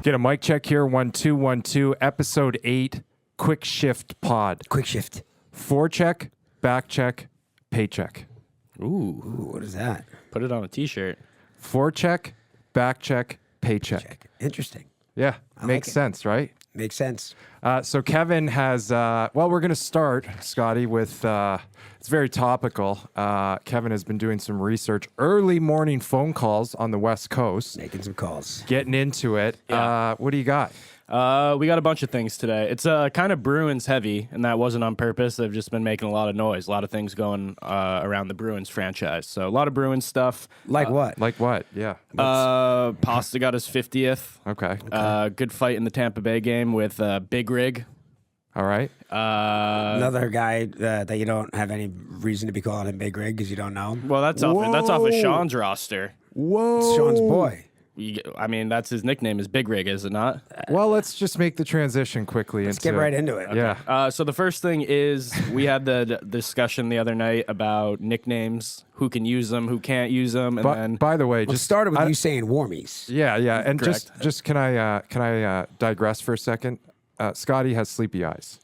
Get a mic check here. 1 2 1 2. Episode 8. Quick shift pod. Quick shift. Forecheck, back check, paycheck. Ooh, what is that? Put it on a T-shirt. Forecheck, back check, paycheck. Interesting. Yeah, makes like it. sense, right? Makes sense. So Kevin has, well, we're going to start, Scotty, with, it's very topical. Kevin has been doing some research, early morning phone calls on the West Coast. Making some calls. Getting into it. Yeah. What do you got? We got a bunch of things today. It's kind of Bruins heavy, and that wasn't on purpose. They've just been making a lot of noise, a lot of things going around the Bruins franchise. So a lot of Bruins stuff. Like what? Like what? Yeah. Pasta got his 50th. Okay. Good fight in the Tampa Bay game with Big Rig. All right. Another guy that you don't have any reason to be calling him Big Rig because you don't know him. Well, that's off of Sean's roster. Whoa. It's Sean's boy. I mean, that's his nickname is Big Rig, is it not? Well, let's just make the transition quickly. Let's get right into it. Yeah. So the first thing is we had the discussion the other night about nicknames, who can use them, who can't use them, and then By the way, Well, just started with you saying warmies. Yeah, and Correct. just can I digress for a second? Scotty has sleepy eyes.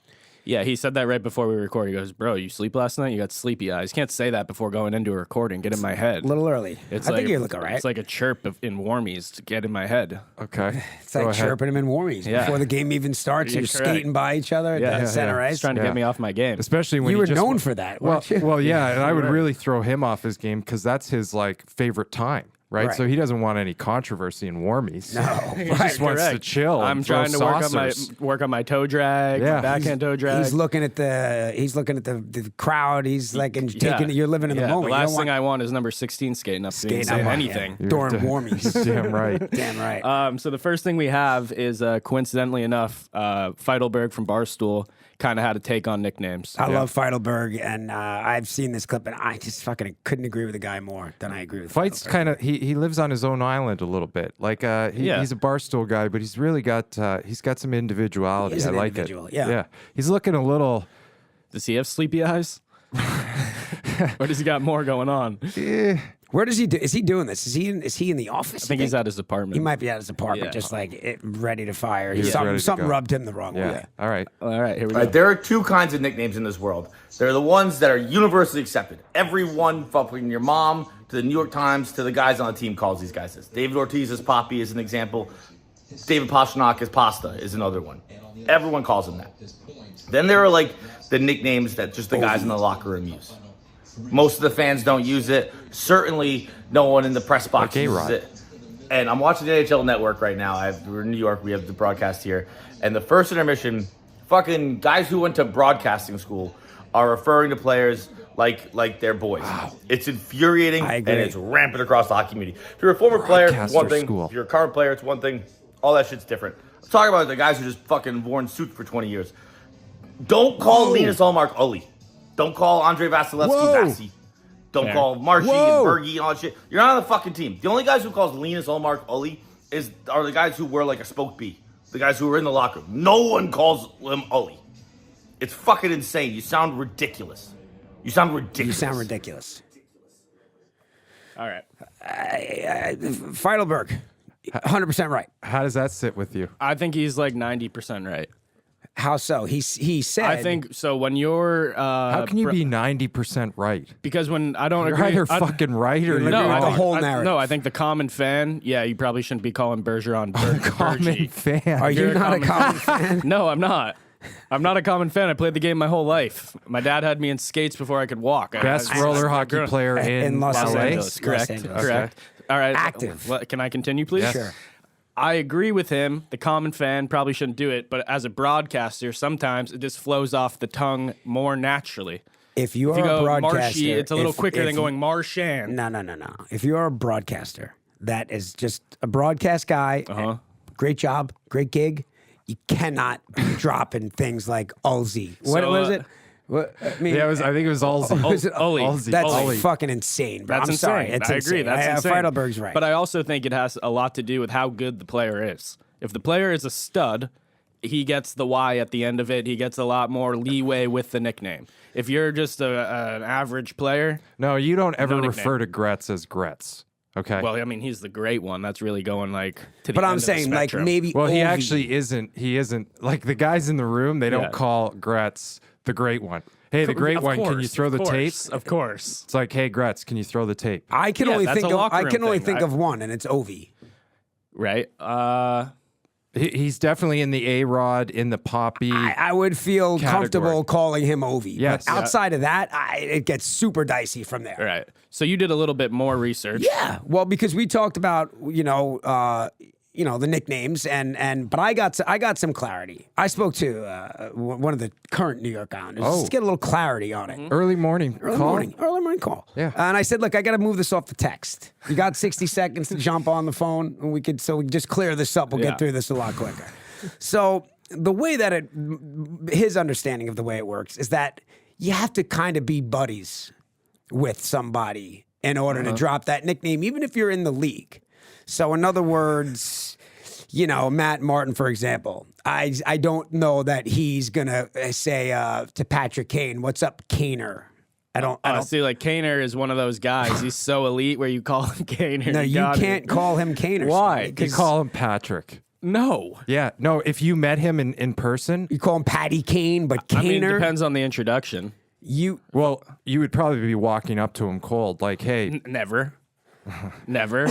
yeah, he said that right before we recorded. He goes, "Bro, you sleep last night? You got sleepy eyes." Can't say that before going into a recording. Get in my head. A little early. I think you look all right. It's like a chirp in warmies to get in my head. Okay. It's like chirping him in warmies Yeah. before the game even starts. You're correct. skating by each other at the center He's ice. trying to Yeah. get me off my game. Especially when You were just, known for that, Well, weren't you? well, yeah, and I would were. really throw him off his game because that's his like favorite time, right? Right. So he doesn't want any controversy in warmies. No. He just wants to Correct. chill. I'm and throw trying to saucers. work on my toe drag, Yeah. my backhand toe drag. He's looking at the crowd. He's like taking it. You're living in the moment. The You last don't thing want I want is number 16 skating up to me and skating saying up, anything. yeah. During warmies. Damn right. Damn right. So the first thing we have is, coincidentally enough, Feidelberg from Barstool kind of had a take on nicknames. I love Feidelberg, and I've seen this clip, and I just fucking couldn't agree with the guy more than I agree with Fight's Feidelberg. kind of he lives on his own island a little bit. Like he's a barstool guy, but he's really got some individuality. He is I an like individual, it. yeah. He's looking a little. Does he have sleepy eyes? Or does he got more going on? Where does he do? Is he doing this? Is he in the office? I think he's at his apartment. He might be at his apartment, Yeah. just like ready to fire. He's ready to Something go. rubbed him the wrong Yeah. way. All right. All right, here we Right, go. there are two kinds of nicknames in this world. There are the ones that are universally accepted. Everyone, from your mom to the New York Times to the guys on the team, calls these guys this. David Ortiz as Poppy is an example. David Pastrnak as Pasta is another one. Everyone calls him that. Then there are like the nicknames that just the guys in the locker room use. Most of the fans don't use it. Certainly, no one in the press box Like uses A-Rod. it. And I'm watching the NHL Network right now. We're in New York. We have the broadcast here. And the first intermission, fucking guys who went to broadcasting school are referring to players like they're boys. Wow. It's infuriating, I and agree. it's rampant across the hockey community. If you're a former player, it's one Broadcaster thing. school. If you're a current player, it's one thing. All that shit's different. I'm talking about the guys who just fucking worn suits for 20 years. Don't call Linus Ullmark Uli. Don't call Andre Vasilevsky Whoa. Vasi. Don't Fair. call Marshy Whoa. and Bergie and all that shit. You're not on the fucking team. The only guys who calls Linus Ullmark Uli are the guys who wear like a spoke bee. The guys who are in the locker room. No one calls him Uli. It's fucking insane. You sound ridiculous. You sound ridiculous. All right. Feidelberg, 100% right. How does that sit with you? I think he's like 90% right. How so? He said. I think so. When you're How can you be 90% right? because when I don't You're agree, either I- fucking right or You're no, agree with I the think, whole I- narrative. no, I think the common fan, you probably shouldn't be calling Bergeron common Bergie. fan. Are you You're a not a common- common fan? No, I'm not. I'm not a common fan. I played the game my whole life. My dad had me in skates before I could walk. Best I- roller hockey grown- player in Los LA? Angeles. Correct. Los Angeles. Correct. All right. Active. Can I continue, please? Yes. Sure. I agree with him. The common fan probably shouldn't do it, but as a broadcaster, sometimes it just flows off the tongue more naturally. If you If are you a go broadcaster, Marshy, it's a little quicker if than going Marchand. No. If you are a broadcaster, that is just a broadcast guy. Great job, great gig. You cannot be dropping things like Ulzi. What So, was it? What, I mean, Yeah, I think it was Halsey. was it Uli. Halsey. that's Halsey. fucking insane. Bro. That's I'm insane. sorry. It's I insane. agree. That's insane. Feidelberg's right. But I also think it has a lot to do with how good the player is. If the player is a stud, he gets the Y at the end of it. He gets a lot more leeway with the nickname. If you're just an average player, No, you don't ever No nickname. refer to Gretz as Gretz. Okay. Well, I mean, he's the great one. That's really going like to the But end I'm of the saying like spectrum. maybe. Well, he Ovi. actually isn't. He isn't like the guys in the room. They don't Yeah. call Gretz the great one. Hey, the great Of one. Can you course, throw the of tape? course, Of course. It's like, hey, Gretz, can you throw the tape? I can Yeah, only that's think a of. locker I room can only thing. think of one, and it's Ovi. Right. He's definitely in the A-Rod, in the Poppy. I would feel Category. comfortable calling him Ovi. Yes. But outside of that, it gets super dicey from there. Right. So you did a little bit more research. Yeah, well, because we talked about the nicknames but I got some clarity. I spoke to one of the current New York Islanders just to get a little clarity on it. Early morning Early call. morning call. Yeah. And I said, look, I got to move this off the text. You got 60 seconds to jump on the phone, and we just clear this up. We'll Yeah. get through this a lot quicker. So the way that his understanding of the way it works is that you have to kind of be buddies with somebody in order to drop that nickname, even if you're in the league. So in other words, Matt Martin, for example, I don't know that he's gonna say to Patrick Kane, "What's up, Kaner?" I don't. See, like Kaner is one of those guys. He's so elite where you call him Kaner. No, you gotta- can't call him Kaner. Why? You call him Patrick. No. Yeah. No, if you met him in person, You call him Patty Kane, but Kaner. I mean, depends on the introduction. you well, you would probably be walking up to him cold, like, hey, Never. Never.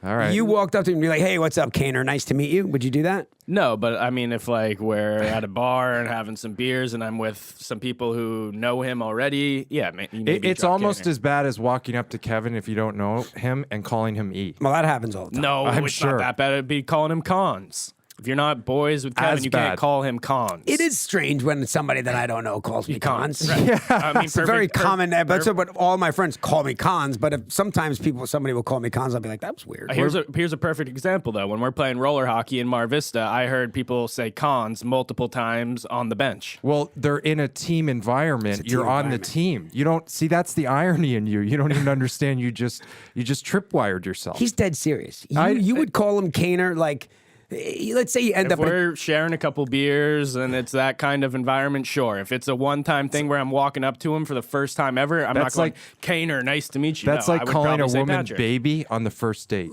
all right. you walked up to him and be like, "Hey, what's up, Kaner? Nice to meet you." Would you do that? No, but I mean, if like we're at a bar and having some beers and I'm with some people who know him already, yeah, maybe It's drop almost Kaner. as bad as walking up to Kevin if you don't know him and calling him E. Well, that happens all the time. No, I'm it's sure. not that bad. It'd be calling him Cons. If you're not boys with Kevin, As you bad. can't call him Cons. It is strange when somebody that I don't know calls me cons. Right. I mean, It's a very common. But all my friends call me cons. But if sometimes somebody will call me cons, I'll be like, "That was weird." Here's a perfect example though. When we're playing roller hockey in Mar Vista, I heard people say Cons multiple times on the bench. Well, they're in a team environment. It's a You're team on environment. the team. You don't see that's the irony in you. You don't even understand. You just tripwired yourself. He's dead serious. I- You would call him Kaner, like, let's say you end If up. in a- we're sharing a couple beers and it's that kind of environment, sure. If it's a one-time thing where I'm walking up to him for the first time ever, I'm not That's going, like- Kaner, nice to meet you. That's No, I like would calling probably a say woman Patrick. baby on the first date.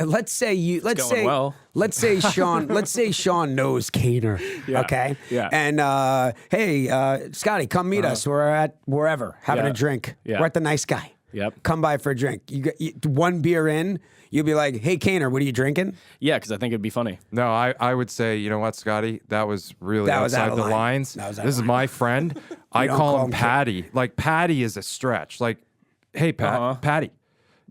let's say going well. let's say Sean knows Kaner. Yeah. Okay. Yeah. And hey, Scotty, come meet us. We're at wherever having Yeah. a drink. Yeah. We're at the Nice Guy. Yep. Come by for a drink. You one beer in, you'll be like, "Hey, Kaner, what are you drinking?" Yeah, because I think it'd be funny. No, I would say, you know what, Scotty? That was really That was outside out of the line. lines. That was out This of is line. my friend. I don't call call him him Patty. Like Patty is a stretch. Like, hey, Patty.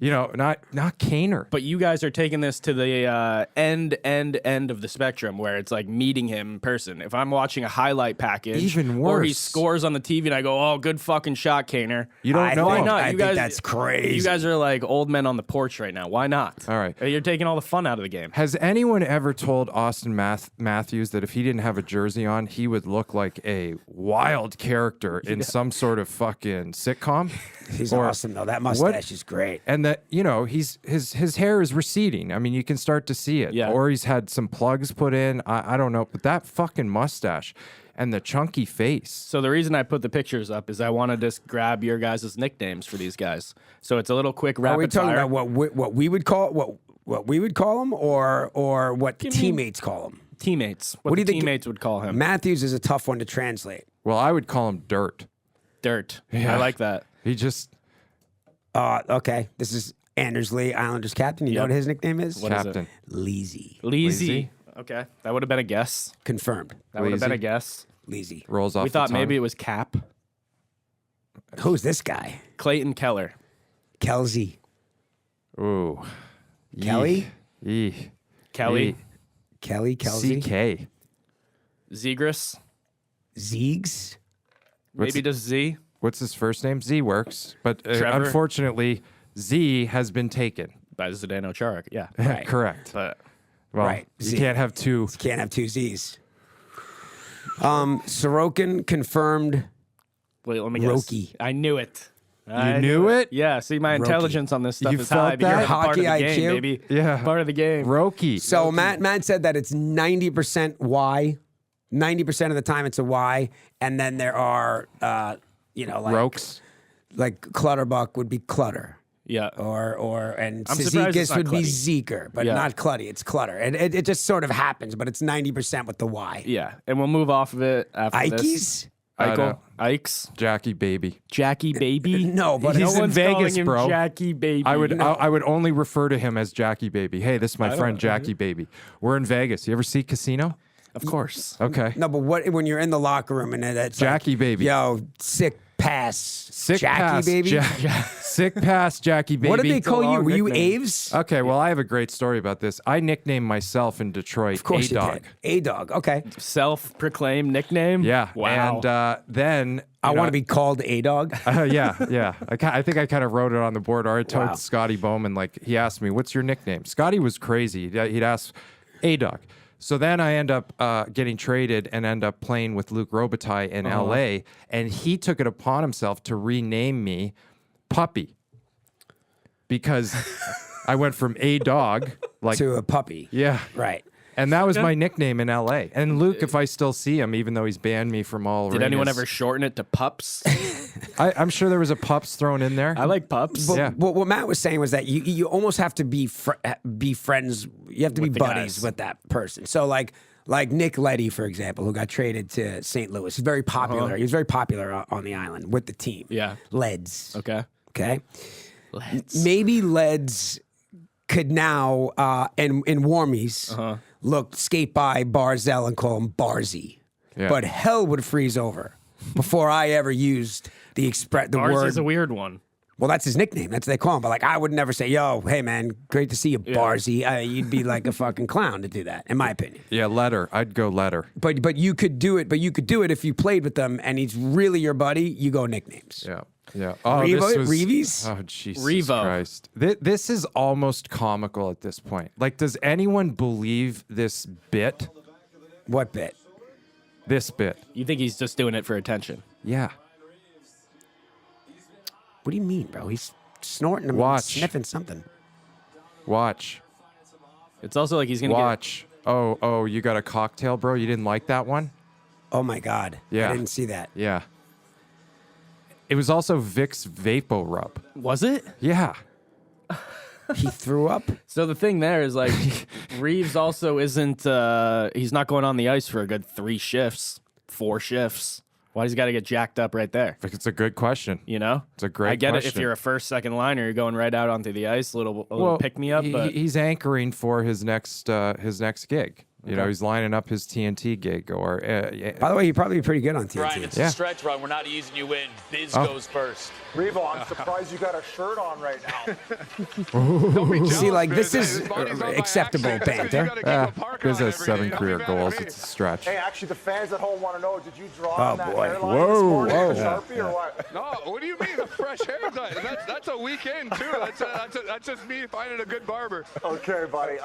You know, not Kaner. But you guys are taking this to the end of the spectrum where it's like meeting him in person. If I'm watching a highlight package, Even or he worse. scores on the TV and I go, "Oh, good fucking shot, Kaner." You don't know Why him. not? I You think guys, that's crazy. You guys are like old men on the porch right now. Why not? All right. You're taking all the fun out of the game. Has anyone ever told Austin Matthews that if he didn't have a jersey on, he would look like a wild character in some sort of fucking sitcom? He's Or- awesome though. That mustache is great. And that, you know, his hair is receding. I mean, you can start to see it. Yeah. Or he's had some plugs put in. I don't know. But that fucking mustache and the chunky face. So the reason I put the pictures up is I want to just grab your guys' nicknames for these guys. So it's a little quick rapid Are we talking fire. about what we would call what we would call him, or what teammates call him? teammates? What do the you think- teammates would call him? Matthews is a tough one to translate. Well, I would call him Dirt. Dirt. Yeah. I like that. He just Okay, this is Anders Lee, Islanders captain. You know Yep. what his nickname is? What is it? captain. Leezy. Leezy. Okay, that would have been a guess. Confirmed. That would have been a Leezy. guess. Leezy. Rolls off. We the thought tongue. maybe it was Cap. Who's this guy? Clayton Keller. Kelsey. Ooh. Kelly? Eeh. Kelly. Kelly. Kelsey. CK. Zegras. Zeegs. Maybe just Z. What's his first name? Z works, but Trevor? unfortunately, Z has been taken. By Zdeno Chara. Yeah. Right. Correct. But Well, Right. you Z. can't have two. Can't have two Z's. Sorokin confirmed. wait, let me guess. Roki. I knew it. You knew it? Yeah. See, my intelligence on this stuff You is felt high. But you're that? a part Hockey of the game, IQ? baby. Yeah. Part of the game. Roki. So Matt said that it's 90% Y. 90% of the time it's a Y, and then there are like Rokes. like Clutterbuck would be Clutter. Yeah. And I'm surprised it's Cizikas not would be Clutty. Zeker, but Yeah. not Clutty. It's Clutter. And it just sort of happens, but it's 90% with the Y. Yeah, and we'll move off of it after this. Ikeys? Eichel, no. Ikes, Jackie Baby. Jackie Baby. No, but He's no in one's Vegas, calling him bro. Jackie Baby. I would only refer to him as Jackie Baby. Hey, this is my friend Jackie Baby. We're in Vegas. You ever see Casino? of course. Okay. No, but what when you're in the locker room and it's Jackie like, Baby. Yo, sick pass. Sick Jackie pass, Baby. Sick pass, Jackie Baby. What did they call you? long Were you nickname. Aves? Okay, well, I have a great story about this. I nicknamed myself in Detroit Of course A-Dog. you did. A-Dog. Okay. Self-proclaimed nickname. Yeah. Wow. And then I want to be called A-Dog. yeah. I think I kind of wrote it on the board. Or I told Wow. Scotty Bowman, like, he asked me, what's your nickname? Scotty was crazy. He'd ask A-Dog. So then I end up getting traded and end up playing with Luc Robitaille in LA. And he took it upon himself to rename me Puppy. Because I went from A-Dog, like, to a puppy. yeah. Right. And that was my nickname in LA. And Luke, if I still see him, even though he's banned me from all Did anyone arenas, ever shorten it to Pups? I'm sure there was a pups thrown in there. I like Pups. But Yeah. what Matt was saying was that you almost have to be friends. You have to be With the buddies guys. with that person. So like Nick Leddy, for example, who got traded to St. Louis. He's very popular. He was very popular on the island with the team. Yeah. Leds. Okay. Okay. Let's. Maybe Leds could now in warmies look skate by Barzell and call him Barzy. Yeah. But hell would freeze over before I ever used the Ours word. is a weird one. Well, that's his nickname. That's what they call him. But like, I would never say, "Yo, hey man, great to see you, Barzy." You'd be like a fucking clown to do that, in my opinion. Yeah, letter. I'd go letter. But you could do it. But you could do it if you played with them and he's really your buddy. You go nicknames. Yeah. Yeah. Oh, Reeves? Oh, Jesus Revo. Christ. This is almost comical at this point. Like, does anyone believe this bit? What bit? This bit. You think he's just doing it for attention? Yeah. What do you mean, bro? He's snorting and Watch. sniffing something. Watch. It's also like he's gonna Watch. Oh, you got a cocktail, bro? You didn't like that one? Oh my God! Yeah. I didn't see that. Yeah. It was also Vicks Vapo Rub. get. Was it? Yeah. He threw up. So the thing there is like Reeves also isn't. He's not going on the ice for a good 3 shifts, 4 shifts. Why does he got to get jacked up right there? It's a good question. You know, It's a great I get it if question. you're a first, second liner, you're going right out onto the ice, a little pick me up. But he's anchoring for his next gig. You know, he's lining up his TNT gig. Or By the way, he'd probably be pretty good on TNT. Brian, it's Yeah. a stretch run. We're not easing you in. Biz goes first. Revo, I'm surprised you got a shirt on right now. See, like this is acceptable banter. Biz has 7 career goals. It's a stretch. Hey, actually, the fans at home want to know, did you draw Oh, on that boy. hairline Whoa, this morning whoa. with a Sharpie or what? No, what do you mean a fresh haircut? That's a weekend too. That's just me finding a good barber. Okay, buddy.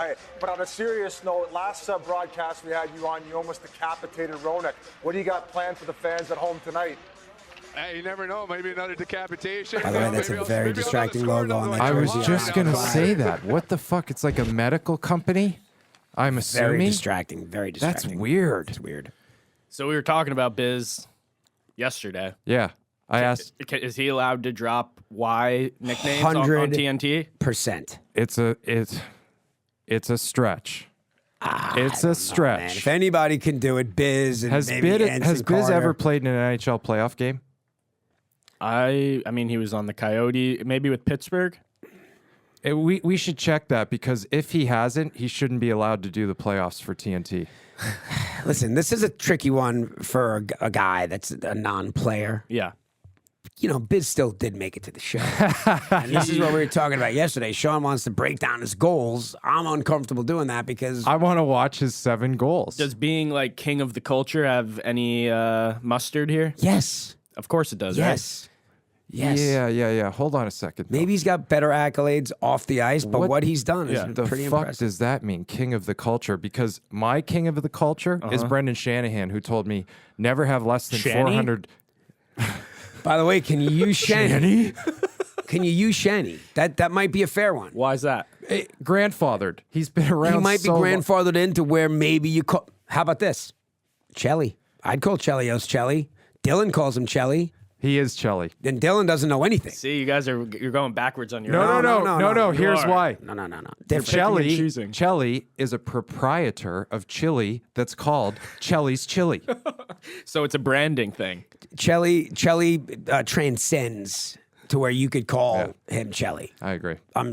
But on a serious note, last broadcast we had you on, you almost decapitated Ronak. What do you got planned for the fans at home tonight? Hey, you never know. Maybe another decapitation. By the way, that's Maybe a very maybe I'll distracting score logo on another that I one. was jersey. just going to say that. What the fuck? It's like a medical company? I'm Very assuming? distracting. Very That's distracting. weird. It's weird. so we were talking about Biz yesterday. Yeah. I asked. Is he allowed to drop Y nicknames on 100 TNT? Percent. It's a stretch. It's a Man, stretch. if anybody can do it, Biz and Has maybe Biz Carter. ever played in an NHL playoff game? I mean, he was on the Coyote, maybe with Pittsburgh. We should check that because if he hasn't, he shouldn't be allowed to do the playoffs for TNT. Listen, this is a tricky one for a guy that's a non-player. Yeah. You know, Biz still did make it to the show. And this is what we were talking about yesterday. Sean wants to break down his goals. I'm uncomfortable doing that because I want to watch his 7 goals. Does being like king of the culture have any mustard here? yes, Of course it does. Right? yes, yes. Yeah. Hold on a second. though. Maybe he's got better accolades off the ice, but what he's done is The pretty fuck impressive. does that mean, king of the culture? Because my king of the culture is Brendan Shanahan, who told me never have less than Shanny? 400. By the way, can you use Shanny? Can you use Shanny? That might be a fair one. Why is that? Grandfathered. He's been around. He might be so long. grandfathered into where maybe you call. How about this? Chelly. I'd call Chelios Chelly. Dylan calls him Chelly. He is Chelly. And Dylan doesn't know anything. See, you're going backwards on your No. Here's are. why. No. Chelly is a proprietor of chili that's called Chelly's Chili. So it's a branding thing. Chelly transcends to where you could call him Chelly. I agree. I'll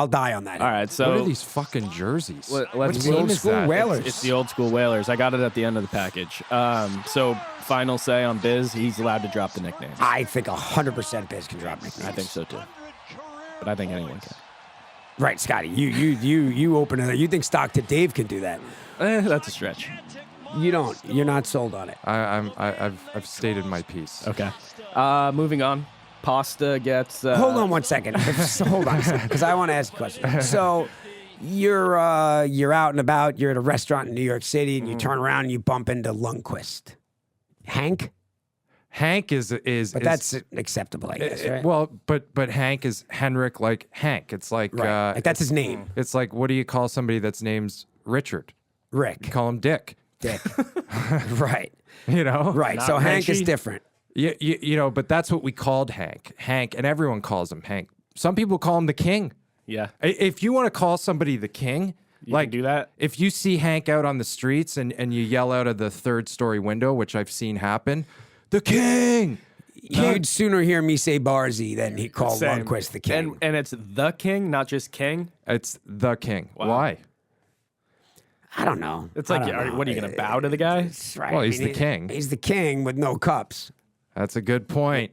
die on that. All right, so What are these fucking jerseys? Let's What do team old is school that? Whalers. It's the old school Whalers. I got it at the end of the package. So final say on Biz, he's allowed to drop the nicknames. I think 100% Biz can drop nicknames. I think so too. But I think anyone can. Right, Scotty. You open it. You think Stock to Dave can do that? That's a stretch. You don't. You're not sold on it. I've stated my piece. Okay. Moving on. Pasta gets. Hold on one second. Hold on a second, because I want to ask a question. So you're out and about. You're at a restaurant in New York City, and you turn around and you bump into Lundqvist. Hank? Hank is But that's acceptable, I guess, right? well, but Hank is Henrik, like Hank. It's like Right. Like that's his name. It's like, what do you call somebody that's name's Richard? Rick. You call him Dick. Dick. Right. You know? Right. Not So Hank is Reggie? different. You know, but that's what we called Hank. Hank, and everyone calls him Hank. Some people call him the King. Yeah. If you want to call somebody the King, You like can do that? If you see Hank out on the streets and you yell out of the 3rd-story window, which I've seen happen, the King. You'd sooner hear me say Barzy than he call Same. Lundqvist the King. And it's the King, not just King. It's the King. Wow. Why? I don't know. It's I like, don't know. what are you going to bow to the guy? That's right. Well, he's the king. He's the king with no cups. That's a good point.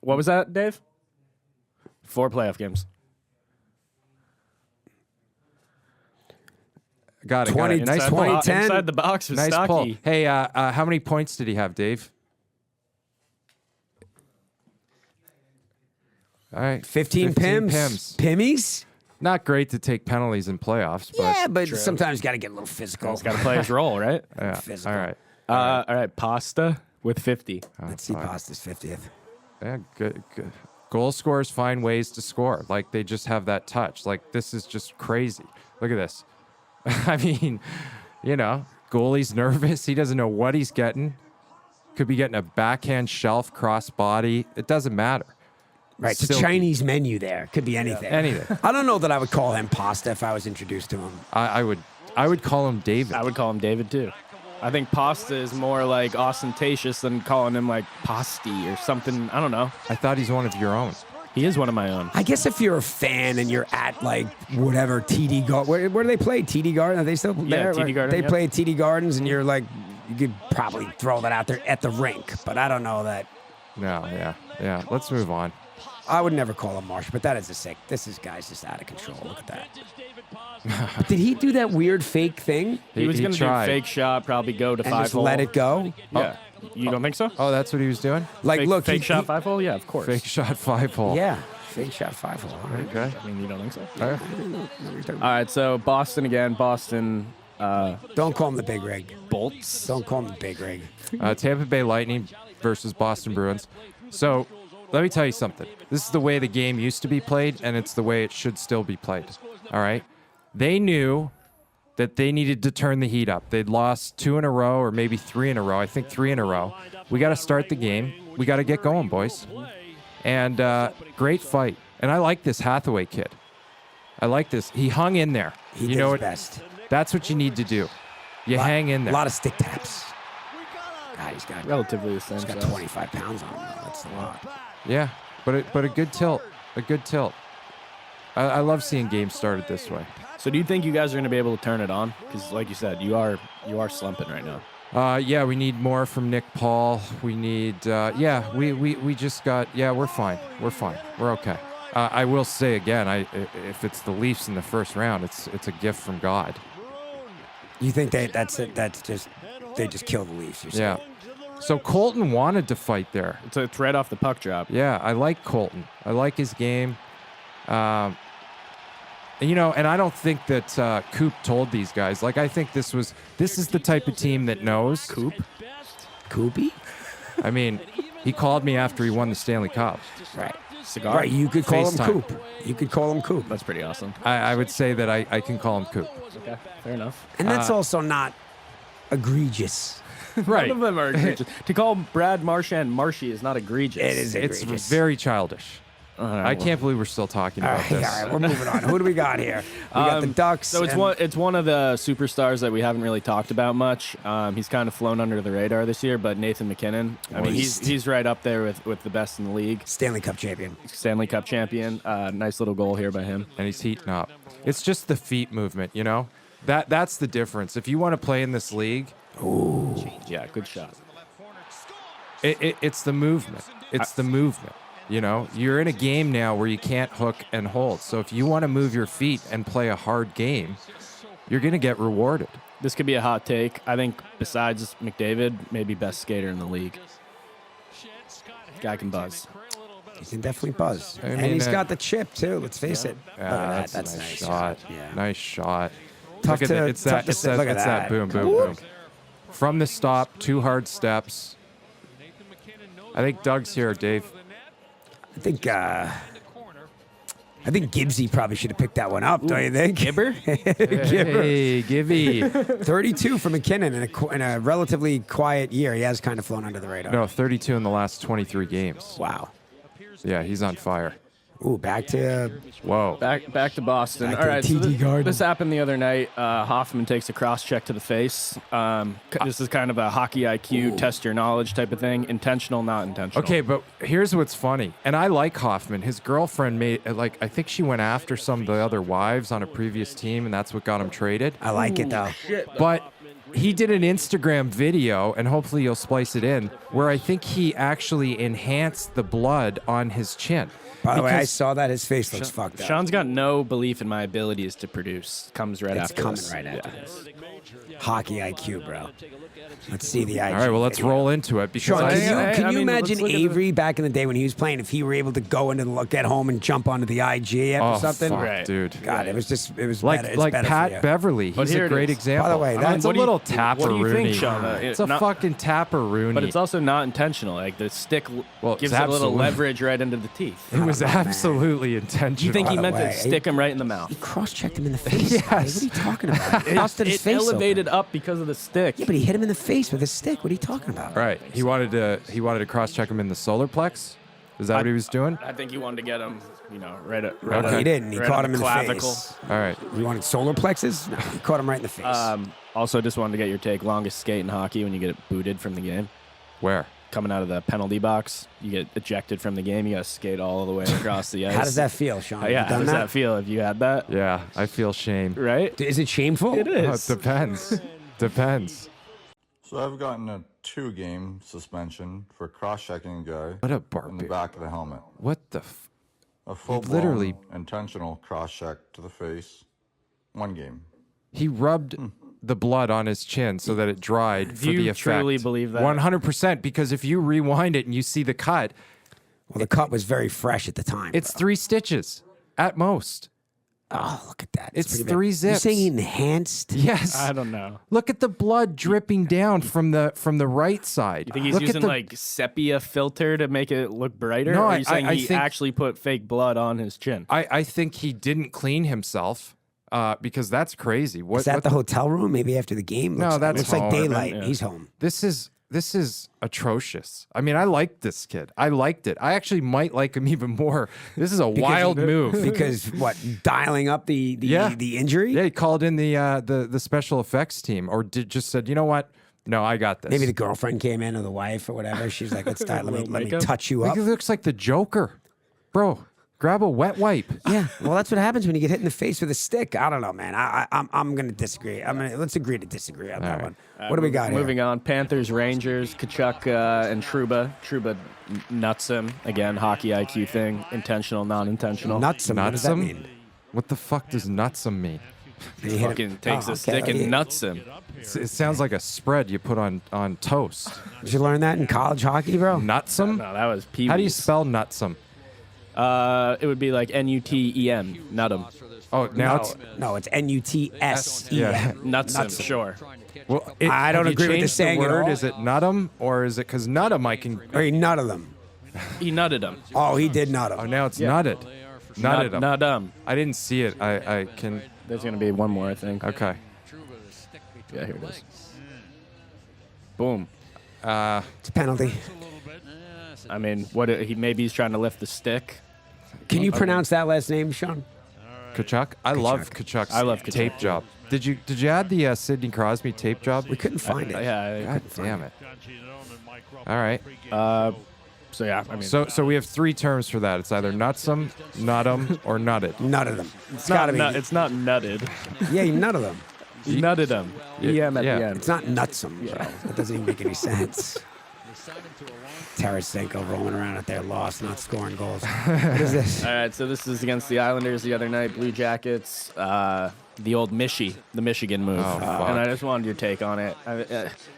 What was that, Dave? 4 playoff games. Got it. 20 Got it. Nice Inside pull. the bo- 2010. Inside the box was Nice pull. stocky. Hey, how many points did he have, Dave? All right. 15 pims. Pimmies? Not great to take penalties in playoffs, but Yeah, but sometimes got to get a little physical. He's got to play his role, right? yeah. physical. All right. All right, Pasta with 50. Let's see Pasta's 50th. Yeah, good. Goal scorers find ways to score. Like, they just have that touch. Like, this is just crazy. Look at this. I mean, you know, goalie's nervous. He doesn't know what he's getting. Could be getting a backhand shelf, crossbody. It doesn't matter. Right, it's a Silky. Chinese menu there. Could be anything. Anything. I don't know that I would call him Pasta if I was introduced to him. I would call him David. I would call him David, too. I think Pasta is more like ostentatious than calling him like Pasty or something. I don't know. I thought he's one of your own. He is one of my own. I guess if you're a fan and you're at like whatever TD Garden, where do they play? TD Garden? Are they still there? TD Garden, They yeah. play at TD Gardens, and you're like, you could probably throw that out there at the rink, but I don't know that. No, yeah. Let's move on. I would never call him Marsh, but that is a sick. This is guy's just out of control. Look at that. But did he do that weird fake thing? He was going to do a tried. fake shot, probably go to And 5 just hole. let it go? Yeah. You don't think so? Oh, that's what he was doing? Like, Fake, look, fake shot 5 hole? Yeah, of course. Fake shot 5-hole. Yeah, fake shot 5-hole. All right. Okay. I mean, you don't think so? All right. All right, so Boston again. Boston Don't call him the big rig. bolts. Don't call him the big rig. Tampa Bay Lightning versus Boston Bruins. So let me tell you something. This is the way the game used to be played, and it's the way it should still be played. All right? They knew that they needed to turn the heat up. They'd lost 2 in a row or maybe 3 in a row. I think 3 in a row. We got to start the game. We got to get going, boys. And great fight. And I like this Hathaway kid. I like this. He hung in there. He you did know his what? best. That's what you need to do. You hang in A there. lot of stick taps. God, he's got Relatively the same. He's got size. 25 pounds on him. That's a lot. Yeah, but a good tilt. A good tilt. I love seeing games started this way. So do you think you guys are going to be able to turn it on? Because like you said, you are slumping right now. Yeah, we need more from Nick Paul. We need, we just got, we're fine. We're fine. We're okay. I will say again, if it's the Leafs in the first round, it's a gift from God. You think that's it? They just kill the Leafs? You're saying? Yeah. So Colton wanted to fight there. It's right off the puck drop. Yeah, I like Colton. I like his game. And I don't think that Coop told these guys. Like, I think this is the type of team that knows. Coop? Koopy? I mean, he called me after he won the Stanley Cup. Right. Cigar? Right. You could call him FaceTime. Coop. You could call him Coop. That's pretty awesome. I would say that I can call him Coop. Okay, fair enough. And that's also not egregious. Right. None of them are egregious. To call Brad Marchand Marshy is not egregious. It is It's egregious. very childish. I can't believe we're still talking about this. All right, we're moving on. Who do we got here? We got the Ducks. So it's one of the superstars that we haven't really talked about much. He's kind of flown under the radar this year, but Nathan McKinnon. I mean, he's right up there with the best in the league. Stanley Cup champion. Stanley Cup champion. Nice little goal here by him. And he's heating up. It's just the feet movement, you know? That's the difference. If you want to play in this league, Yeah, good shot. it's the movement. It's the movement. You know, you're in a game now where you can't hook and hold. So if you want to move your feet and play a hard game, you're going to get rewarded. This could be a hot take. I think besides McDavid, maybe best skater in the league. Guy can buzz. He can definitely buzz. I And mean, he's got the chip, too. Let's face it. Look at that. That's a nice. shot. Yeah. Nice shot. Tough Look at to- it. It's tough that. to It's say. that. Look at It's that. that. Boom, boom, boom. From the stop, 2 hard steps. I think Doug's here, Dave. I think Gibbsy probably should have picked that one up, don't you think? Gibber? Hey, Gibby. 32 for McKinnon in a relatively quiet year. He has kind of flown under the radar. No, 32 in the last 23 games. Wow. Yeah, he's on fire. Ooh, back to Whoa. Back to Boston. Back All to right, the TD Garden. this happened the other night. Hoffman takes a cross check to the face. This is kind of a hockey IQ, test your knowledge type of thing. Intentional, not intentional. Okay, but here's what's funny. And I like Hoffman. His girlfriend I think she went after some of the other wives on a previous team, and that's what got him traded. I like it, though. But he did an Instagram video, and hopefully you'll splice it in, where I think he actually enhanced the blood on his chin. By the way, I Because- saw that. His face looks fucked up. Sean's got no belief in my abilities to produce. Comes right It's after coming this. right after Yeah. this. Hockey IQ, bro. Let's see the IQ. All right, well, let's video. roll into it. Because Sean, I can you mean, imagine let's look at the- Avery back in the day when he was playing, if he were able to go into get home and jump onto the IG after something? fuck, Right. dude. God, it was better. It's Like better for Pat you. Beverly. But He's here a it great is. example. By the way, I mean, that's it's a what do you- little what do you think, tapper-rooney. Sean? It's a Not- fucking tapper-rooney. But it's also not intentional. Like the stick Well, gives it's it a little absolute- leverage right into the teeth. It was Oh, man. absolutely intentional. You think he By the meant way, to stick him right in the mouth? He cross-checked him in the face. Yes. What are you talking about? He busted his It face elevated open. up because of the stick. Yeah, but he hit him in the face with a stick. What are you talking about? Right. He wanted to cross-check him in the solar plex. Is that what he was doing? I think he wanted to get him, right at No, Okay. he didn't. He right caught on him in the clavicle. face. All right. You wanted solar plexus? No, he caught him right in the face. Also, just wanted to get your take. Longest skate in hockey when you get booted from the game. Where? Coming out of the penalty box, you get ejected from the game. You got to skate all the way across the ice. How does that feel, Sean? Yeah, You how done does that feel? Have you had that? Yeah, I feel shame. Right? Is it shameful? It Oh, is. it depends. Depends. So I've gotten a 2-game suspension for cross-checking a guy What a in the barbarian. back of the helmet. What the A full-blown, literally- intentional cross-check to the face. 1 game. He rubbed the blood on his chin so that it dried for you the effect. truly believe that? 100%, because if you rewind it and you see the cut, Well, the cut was very fresh at the time. it's bro. 3 stitches at most. Oh, look at that. That's It's pretty 3 bad. zips. You're saying he enhanced? Yes. I don't know. Look at the blood dripping down from the right side. You think he's Look at using the- like sepia filter to make it look brighter? No, or are I- you saying I he think- actually put fake blood on his chin? I think he didn't clean himself because that's crazy. What, Is that what the hotel room? Maybe after the game? No, that's looks like home. daylight. Yeah. He's home. This is atrocious. I mean, I liked this kid. I liked it. I actually might like him even more. This is a wild move. Because what? Dialing up the Yeah. the injury? Yeah, he called in the special effects team, or just said, you know what? No, I got this. Maybe the girlfriend came in or the wife or whatever. She's like, let's let me makeup? touch you Like, up. he looks like the Joker, bro. Grab a wet wipe. Yeah, well, that's what happens when you get hit in the face with a stick. I don't know, man. I'm gonna disagree. Let's agree to disagree on that right. one. What do we got Moving here? on, Panthers, Rangers, Tkachuk, and Trouba. Trouba nuts him. Again, hockey IQ thing. Intentional, non-intentional. Nuts him. What does that Nutsum? mean? What the fuck does nutsum mean? Did he hit him? Fucking takes Oh, a stick okay. and nuts him. It sounds like a spread you put on toast. Did you learn that in college hockey, bro? Nutsum? No, that was Pee-wee's. How do you spell nutsum? It would be like Nutem, nutum. Oh, now it's No, it's Nutsem. yeah. Nutsum, sure. Well, I don't have you agree with the changed saying at word? all. Is it nutum or is it because nutum? I can. Or he nutted them. He nutted him. Oh, he did nut him. Oh, now it's nutted. Nutted him. Nutum. I didn't see it. I can. There's going to be one more, I think. Okay. Yeah, here it is. Boom. It's a penalty. I mean, maybe he's trying to lift the stick. Can you pronounce that last name, Sean? Tkachuk? I love Tkachuk's tape job. Did you add the Sidney Crosby tape job? We couldn't find it. God damn it. All right. So yeah, I mean, So we have 3 terms for that. It's either nutsum, nutum, or nutted. None of them. it's not it's not nutted. Yeah, none of them. You nutted him. EM at the end. It's not nutsum, bro. That doesn't even make any sense. Tarasenko rolling around out there, lost, not scoring goals. What is this? All right, so this is against the Islanders the other night. Blue Jackets. The old the Michigan move. Oh, fuck. And I just wanted your take on it.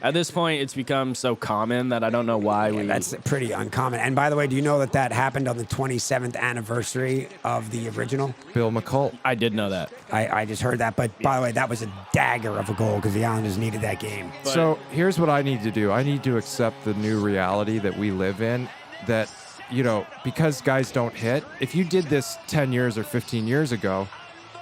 At this point, it's become so common that I don't know why That's pretty uncommon. And by the way, do you know that happened on the 27th anniversary of the original? Bill McCult. I did know that. I just heard that. But by the way, that was a dagger of a goal because the Islanders needed that game. So here's what I need to do. I need to accept the new reality that we live in, that, because guys don't hit, if you did this 10 years or 15 years ago,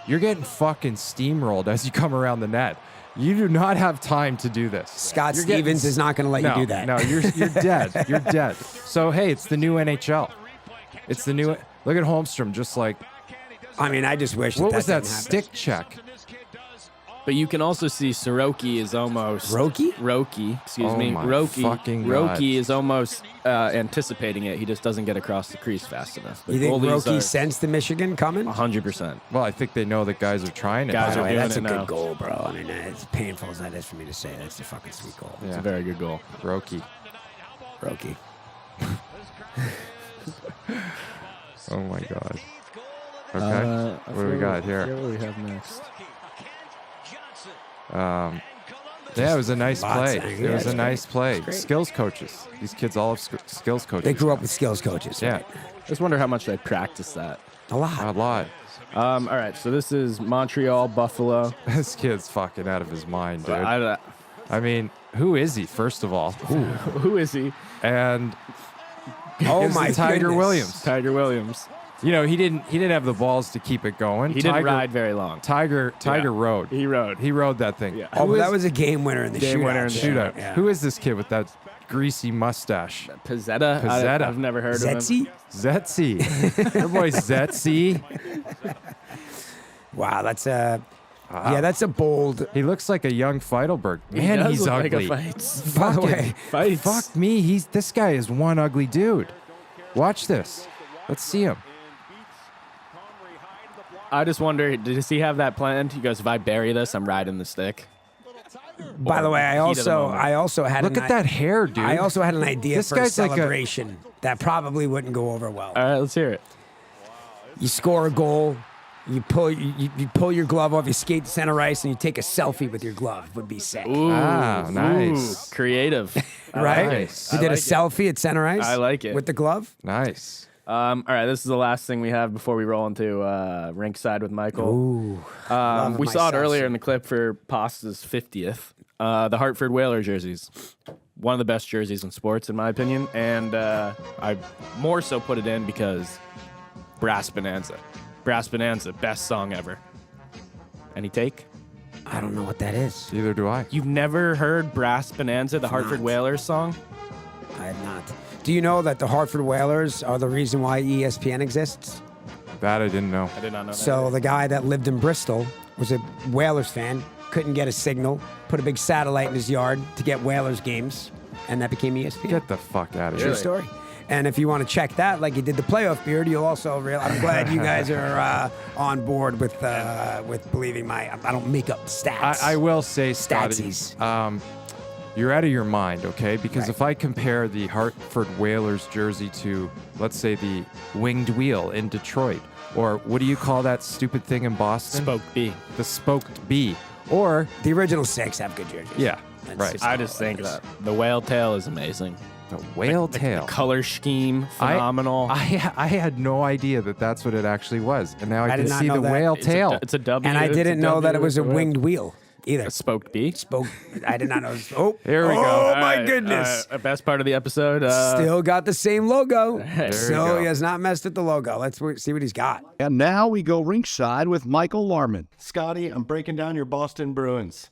you're getting fucking steamrolled as you come around the net. You do not have time to do this. Scott Stevens is not going to let you do that. No, you're dead. You're dead. So, hey, it's the new NHL. It's the new... Look at Holmstrom, just like... I mean, I just wish What was that didn't happen. stick check? But you can also see Soroki is almost... Roki, excuse Oh me. my Roki. fucking God. Roki is almost anticipating it. He just doesn't get across the crease fast enough. But You think goalies Roki are sensed the Michigan coming? 100%. Well, I think they know that guys are trying it. Guys By the are way, doing that's a it good now. goal, bro. I mean, as painful as that is for me to say, that's a fucking sweet goal. It's a very good goal. Roki. Roki. Oh, my God. Okay. What do we got here? What do we have next? Yeah, it was a nice Lots play. of- It yeah, was it's a nice play. great. Skills coaches. These kids all have skills coaches. They grew up with skills coaches. Yeah, Right? Just wonder how much they practice that. A lot. a lot. All right, so this is Montreal, Buffalo. This kid's fucking out of his mind, dude. I, I mean, who is he, first of all? who is he? And Oh is my it Tiger goodness. Williams. Tiger Williams. He didn't have the balls to keep it going. He didn't ride very long. Tiger rode. He rode. He rode that thing. Yeah. Oh, Who but that is- was a game winner in the Game shootout. winner in the shootout. Yeah. Who is this kid with that greasy mustache? Pizzetta? Pizzetta. I've never heard of him. Zetzi? Zetzi. Your boy Zetzi. Wow, that's a that's a bold. He looks like a young Feidelberg. He Man, does he's look like a ugly. fights. By the Fucking way, Fights. Fuck me. This guy is one ugly dude. Watch this. Let's see him. I just wonder, does he have that planned? He goes, if I bury this, I'm riding the stick. by the way, heat of the moment. I also had Look at that hair, dude. I also had an idea This for a guy's like a- celebration that probably wouldn't go over well. All right, let's hear it. You score a goal, you pull your glove off, you skate to center ice, and you take a selfie with your glove. Would be sick, Ooh, nice. Ooh, creative. right? Nice. You did like a selfie at center ice. I like it. with the glove. Nice. All right, this is the last thing we have before we roll into Rinkside with Michael. Ooh, We saw it myself earlier some. in the clip for Pasta's 50th. The Hartford Whalers jerseys. One of the best jerseys in sports, in my opinion. And I more so put it in because Brass Bonanza. Brass Bonanza, best song ever. Any take? I don't know what that is. Neither do I. You've never heard Brass Bonanza, the Hartford not. Whalers song? I have not. Do you know that the Hartford Whalers are the reason why ESPN exists? That I didn't know. I did not know that. So the guy that lived in Bristol was a Whalers fan, couldn't get a signal, put a big satellite in his yard to get Whalers games, and that became ESPN. Get the fuck out of True here. story. And if you want to check that, like you did the playoff beard, you'll also I'm glad you guys are on board with believing I don't make up stats. I will say, Scotty, Statsies. you're out of your mind, okay? Because Right. if I compare the Hartford Whalers jersey to, let's say, the Winged Wheel in Detroit, or what do you call that stupid thing in Boston? Spoke B. The Spoked B. Or, The original six have good jerseys. yeah, That's right. just- I just think that the whale tail is amazing. The whale The tail. color scheme, phenomenal. I had no idea that that's what it actually was. And now I I can did not see know the that. whale It's tail. it's a W. And I it's a didn't know that it W was a with whale. winged wheel either. A spoked B. I did not know. Oh, Here we go. Oh All my right, goodness. Best part of the episode. Still got the same logo. you So go. he has not messed with the logo. Let's see what he's got. And now we go rinkside with Michael Larman. Scotty, I'm breaking down your Boston Bruins.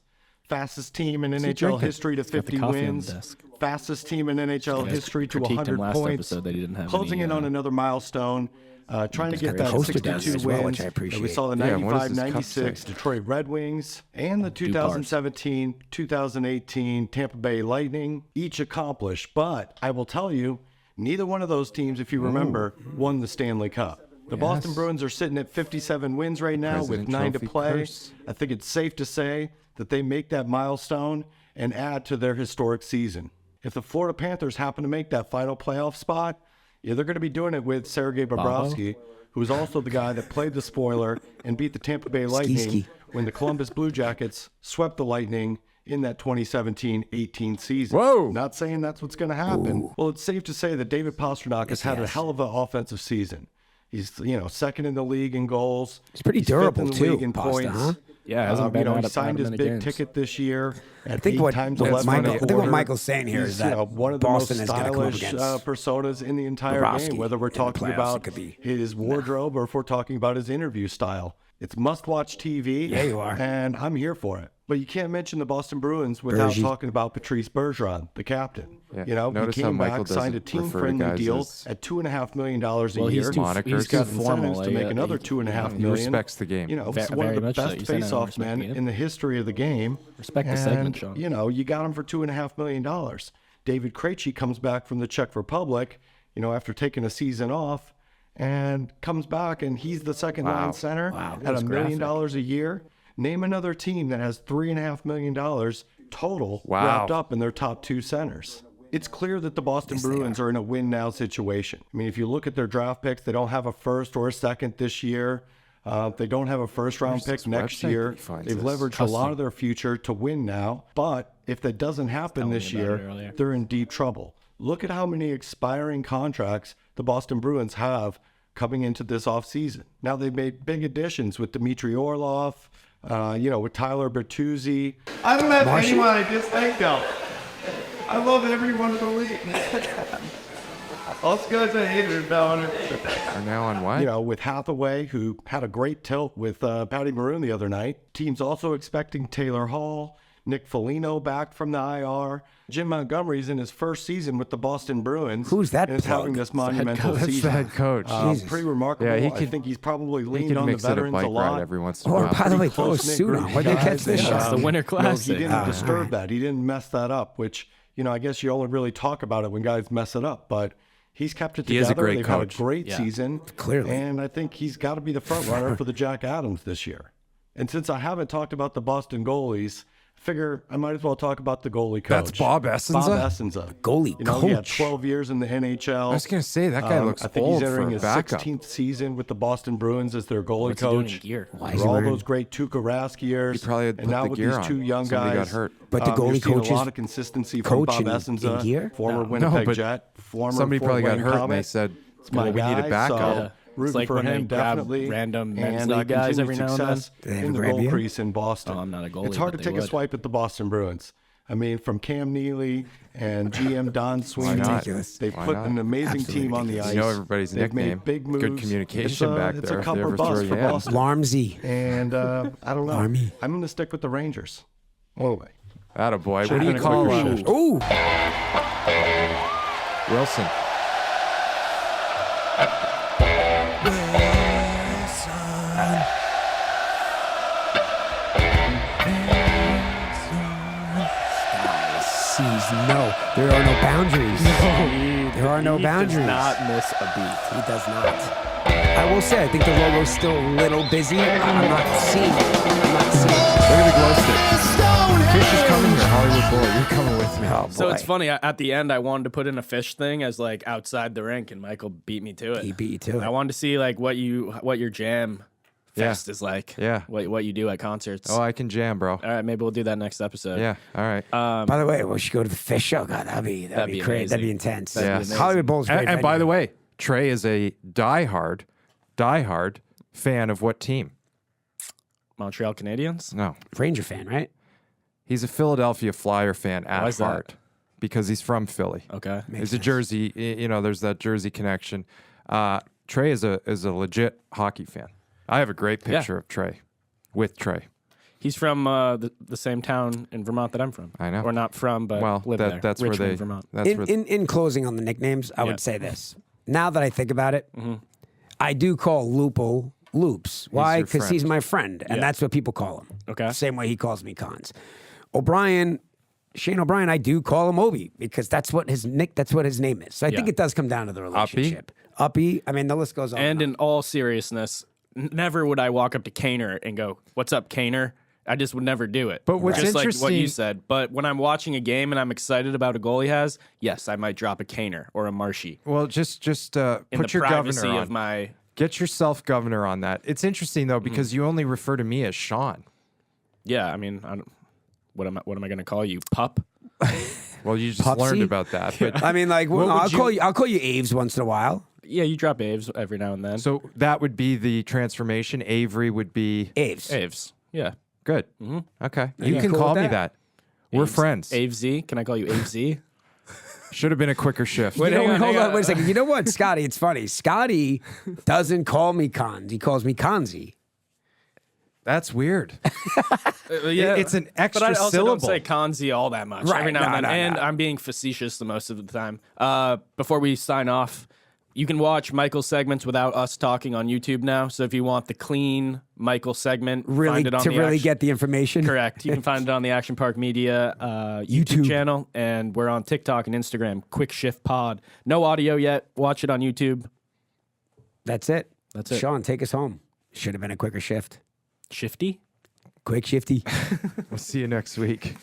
Fastest team in he NHL drinking? history to got the 50 coffee on the wins. desk. Fastest team in NHL history to critiqued him 100 last points. episode that he didn't have Closing any, in on another milestone. Trying to get that Poster does 62 as well, wins which I that we appreciate. saw the Yeah, what does this cup 95-96 say? Detroit Red Wings and the 2017, 2018 Tampa Bay Lightning each accomplished. But I will tell you, neither one of those teams, if you remember, won the Stanley Cup. The Boston Bruins are sitting at 57 wins right now with President 9 to Trophy play. curse. I think it's safe to say that they make that milestone and add to their historic season. If the Florida Panthers happen to make that final playoff spot, yeah, they're going to be doing it with Sergei Bobrovsky, who's also the guy that played the spoiler and beat the Tampa Bay Lightning when the Columbus Blue Jackets swept the Lightning in that 2017-18 season. Whoa. Not saying that's what's going to happen. Well, it's safe to say that David Pastrnak has had a hell of an offensive season. He's, second in the league in goals. He's pretty fifth durable, in the too, league in Pasta, points. huh? Yeah, hasn't been he signed his many big games. ticket this year at I think 8 what, times what 11 Michael, and a I think what quarter. Michael's saying here He's, is that one of the Boston most is going to come up stylish against personas in the entire Bobrovsky game, whether we're in the talking playoffs. about It could be- his wardrobe or if we're talking about his interview style. It's must-watch TV. Yeah, you are. And I'm here for it. But you can't mention the Boston Bruins without Bergie. talking about Patrice Bergeron, the captain. Yeah. Notice he how came Michael back, signed a doesn't refer to team-friendly guys deal as- at $2.5 million a Well, year. he's too Monikers. got formal. incentives to make another $2.5 He million. respects the game. It's one Very of the much so. best You said I don't face-off respect men the game. in the history of the game. Respect the segment, Sean. You got him for $2.5 million. David Krejci comes back from the Czech Republic, after taking a season off, and comes back, and he's the second line center at $1 million a year. Name another team that has $3.5 million total wrapped up in their top 2 centers. It's clear that the Boston Bruins are in a win-now situation. I mean, if you look at their draft picks, they don't have a first or a second this year. They don't have a first-round pick next year. They've leveraged a lot of their future to win now. But if that doesn't happen this year, they're in deep trouble. Look at how many expiring contracts the Boston Bruins have coming into this offseason. Now, they've made big additions with Dmitry Orlov, with Tyler Bertuzzi. I don't have anyone I dislike, though. I love every one of the league. Us guys I hated about it. Are now on what? With Hathaway, who had a great tilt with Patty Maroon the other night. Team's also expecting Taylor Hall, Nick Foligno back from the IR. Jim Montgomery's in his first season with the Boston Bruins. Who's that and is plug? having this monumental That's season. the head coach. Pretty remarkable. Yeah, I think he's probably He leaned can on the mix it a veterans bike a lot. ride every once in a Or, while. by the way, throw a Close-knit suit group on. of Where'd they catch guys, this and, shot? It's the Winter he Classic. didn't disturb that. He didn't mess that up, which, I guess you only really talk about it when guys mess it up. But he's kept it together. He is a great They've coach. had a great season. Clearly. And I think he's got to be the front runner for the Jack Adams this year. And since I haven't talked about the Boston goalies, I figure I might as well talk about the goalie coach. That's Bob Essenza? Bob Essenza. Goalie He had coach. 12 years in the NHL. I was going to say, that guy looks I think old he's for entering a his backup. 16th season with the Boston Bruins as their goalie What's he doing coach. in gear? Why is For he all wearing- those great Tuukka Rask years. He probably had and put now the with gear these on. 2 young Somebody guys. got hurt. But the goalie you're seeing coaches a lot of consistency from coach Bob in Essenza, gear? former No, Winnipeg but Jet, former somebody Fort probably got Wayne hurt and Comet. they said, It's my well, we need guy, a backup. so rooting It's like for when they him grab definitely. random men's and league guys every continued now and then. success Do they have in a the grab goal you? crease in Boston. Oh, I'm not a goalie, It's hard to but they take a would. swipe at the Boston Bruins. I mean, from Cam Neely and GM Don Sweeney, not? Ridiculous. they've Why put not? an amazing Absolutely team on the ridiculous. ice. You know everybody's They've nickname. made big moves. Good communication back It's there a if they cup ever or throw bust you for in. Boston. Larmsy. And I don't know. Army. I'm going to stick with the Rangers. Anyway. Attaboy. What Should've do you been a call quicker shift. Ooh. Wilson? No, there are no boundaries. There are no He boundaries. does not miss a beat. He does not. I will say, I think the logo's still a little busy. I'm not seeing it. Look at the glow stick. Fish is coming here, Hollywood Boy. You're coming with me. Oh, So boy. it's funny. At the end, I wanted to put in a fish thing as like outside the rink, and Michael beat me to it. He beat you to it. I wanted to see like what your jam fest is like. Yeah. What you do at concerts. Oh, I can jam, bro. All right, maybe we'll do that next episode. Yeah, all right. By the way, we should go to the fish show. God, that'd be be great. That'd be amazing. intense. That'd be Yes. amazing. Hollywood Bowl's great. And by venue. the way, Trey is a diehard fan of what team? Montreal Canadiens. No. Ranger fan, right? He's a Philadelphia Flyer fan at Why is that? heart because he's from Philly. Okay. He's a Jersey, there's that Jersey connection. Trey is a legit hockey fan. I have a great picture of Trey with Trey. He's from the same town in Vermont that I'm from. I know. Or not from, but live there. That's Richmond, where they. Vermont. That's where In closing on the nicknames, I would say this. Now that I think about it, I do call Lupo Loops. Why? your Because he's friend. my friend, and that's what people call him. Okay. Same way he calls me Cons. Shane O'Brien, I do call him Obi because that's what his name is. So I think it does come down to the relationship. Uppy. I mean, the list goes on. And in all seriousness, never would I walk up to Kaner and go, "What's up, Kaner?" I just would never do it. But what's just like what you interesting- said. But when I'm watching a game and I'm excited about a goal he has, yes, I might drop a Kaner or a Marshy. Well, just In put the your privacy governor on. of my. Get yourself governor on that. It's interesting though because you only refer to me as Sean. Yeah, I mean, what am I going to call you, pup? Well, you just Pupsy? learned about that. But I mean, like, What would I'll call you Aves once in a while. Yeah, you drop Aves every now and then. so that would be the transformation. Avery would be Aves. Aves, yeah. good. Okay, you you can cool call with me that? that. We're friends. Ave Z, can I call you Ave Z? Should have been a quicker shift. Hold hang on, on. wait a second. You know what, Scotty? It's funny. Scotty doesn't call me Cons. He calls me Conzi. That's weird. Yeah, It's an but extra I also syllable. don't say Conzi all that much. Right, Every now and then, no, and no. I'm being facetious the most of the time. Before we sign off, you can watch Michael's segments without us talking on YouTube now. So if you want the clean Michael segment, Really, find it on to the really Action- get the information. Correct. You can find it on the Action Park Media YouTube channel, and we're on TikTok and Instagram. Quick Shift Pod. No audio yet. Watch it on YouTube. That's it. That's it. Sean, take us home. Should have been a quicker shift. Shifty. Quick shifty. We'll see you next week.